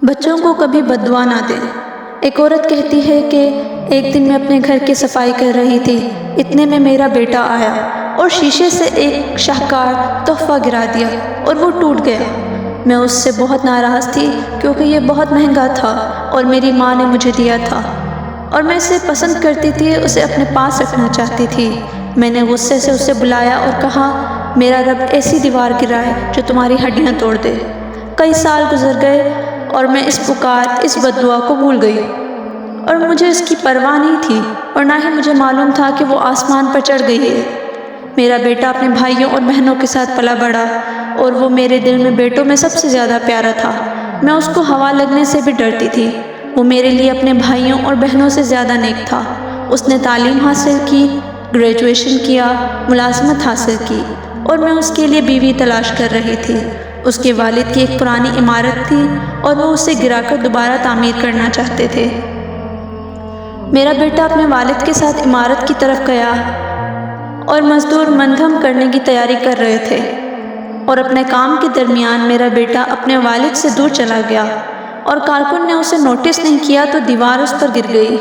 بچوں کو کبھی بد دعا نہ دیں۔ ایک عورت کہتی ہے کہ ایک دن میں اپنے گھر کی صفائی کر رہی تھی، اتنے میں میرا بیٹا آیا اور شیشے سے ایک شاہکار تحفہ گرا دیا اور وہ ٹوٹ گیا۔ میں اس سے بہت ناراض تھی کیونکہ یہ بہت مہنگا تھا اور میری ماں نے مجھے دیا تھا اور میں اسے پسند کرتی تھی، اسے اپنے پاس رکھنا چاہتی تھی۔ میں نے غصے سے اسے بلایا اور کہا، میرا رب ایسی دیوار گرائے جو تمہاری ہڈیاں توڑ دے۔ کئی سال گزر گئے اور میں اس بد دعا کو بھول گئی اور مجھے اس کی پرواہ نہیں تھی اور نہ ہی مجھے معلوم تھا کہ وہ آسمان پر چڑھ گئی ہے۔ میرا بیٹا اپنے بھائیوں اور بہنوں کے ساتھ پلا بڑھا اور وہ میرے دل میں بیٹوں میں سب سے زیادہ پیارا تھا۔ میں اس کو ہوا لگنے سے بھی ڈرتی تھی۔ وہ میرے لیے اپنے بھائیوں اور بہنوں سے زیادہ نیک تھا۔ اس نے تعلیم حاصل کی، گریجویشن کیا، ملازمت حاصل کی اور میں اس کے لیے بیوی تلاش کر رہی تھی۔ اس کے والد کی ایک پرانی عمارت تھی اور وہ اسے گرا کر دوبارہ تعمیر کرنا چاہتے تھے۔ میرا بیٹا اپنے والد کے ساتھ عمارت کی طرف گیا اور مزدور مندھم کرنے کی تیاری کر رہے تھے اور اپنے کام کے درمیان میرا بیٹا اپنے والد سے دور چلا گیا اور کارکن نے اسے نوٹس نہیں کیا تو دیوار اس پر گر گئی۔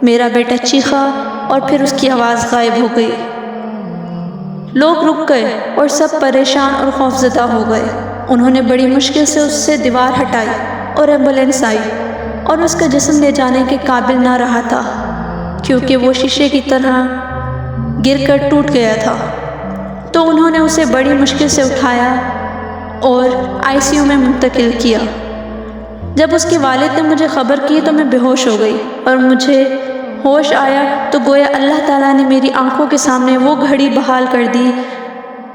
میرا بیٹا چیخا اور پھر اس کی آواز غائب ہو گئی۔ لوگ رک گئے اور سب پریشان اور خوفزدہ ہو گئے۔ انہوں نے بڑی مشکل سے اس سے دیوار ہٹائی اور ایمبولینس آئی اور اس کا جسم لے جانے کے قابل نہ رہا تھا کیونکہ وہ شیشے کی طرح گر کر ٹوٹ گیا تھا۔ تو انہوں نے اسے بڑی مشکل سے اٹھایا اور ICU میں منتقل کیا۔ جب اس کے والد نے مجھے خبر کی تو میں بے ہوش ہو گئی اور مجھے ہوش آیا تو گویا اللہ تعالیٰ نے میری آنکھوں کے سامنے وہ گھڑی بحال کر دی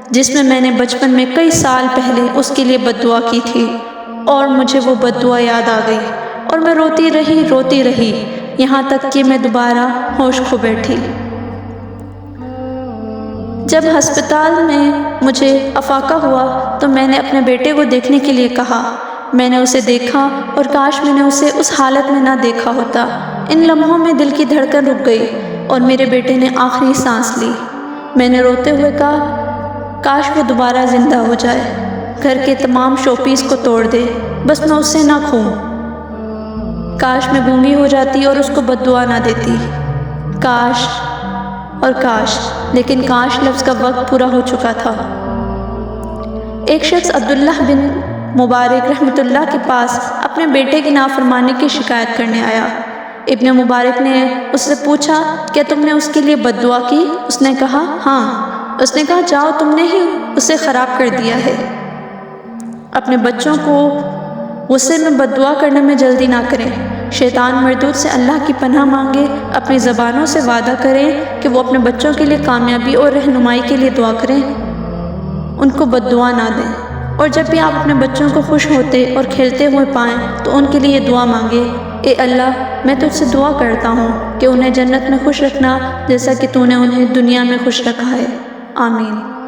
جس میں میں نے بچپن میں کئی سال پہلے اس کے لیے بد دعا کی تھی، اور مجھے وہ بد دعا یاد آ گئی اور میں روتی رہی یہاں تک کہ میں دوبارہ ہوش کھو بیٹھی۔ جب ہسپتال میں مجھے افاقہ ہوا تو میں نے اپنے بیٹے کو دیکھنے کے لیے کہا۔ میں نے اسے دیکھا اور کاش میں نے اسے اس حالت میں نہ دیکھا ہوتا۔ ان لمحوں میں دل کی دھڑکن رک گئی اور میرے بیٹے نے آخری سانس لی۔ میں نے روتے ہوئے کہا، کاش وہ دوبارہ زندہ ہو جائے، گھر کے تمام شو پیس کو توڑ دے، بس میں اسے نہ کھوؤں۔ کاش میں گونگی ہو جاتی اور اس کو بد دعا نہ دیتی۔ کاش اور کاش، لیکن کاش لفظ کا وقت پورا ہو چکا تھا۔ ایک شخص عبداللہ بن مبارک رحمۃ اللہ کے پاس اپنے بیٹے کی نافرمانی کی شکایت کرنے آیا۔ ابن مبارک نے اس سے پوچھا، کیا تم نے اس کے لیے بد دعا کی؟ اس نے کہا، ہاں۔ اس نے کہا، جاؤ، تم نے ہی اسے خراب کر دیا ہے۔ اپنے بچوں کو غصے میں بد دعا کرنے میں جلدی نہ کریں۔ شیطان مردود سے اللہ کی پناہ مانگے، اپنی زبانوں سے وعدہ کریں کہ وہ اپنے بچوں کے لیے کامیابی اور رہنمائی کے لیے دعا کریں، ان کو بد دعا نہ دیں، اور جب بھی آپ اپنے بچوں کو خوش ہوتے اور کھیلتے ہوئے پائیں تو ان کے لیے یہ دعا مانگے، اے اللہ، میں تجھ سے دعا کرتا ہوں کہ انہیں جنت میں خوش رکھنا جیسا کہ تو نے انہیں دنیا میں خوش رکھا ہے۔ آمین۔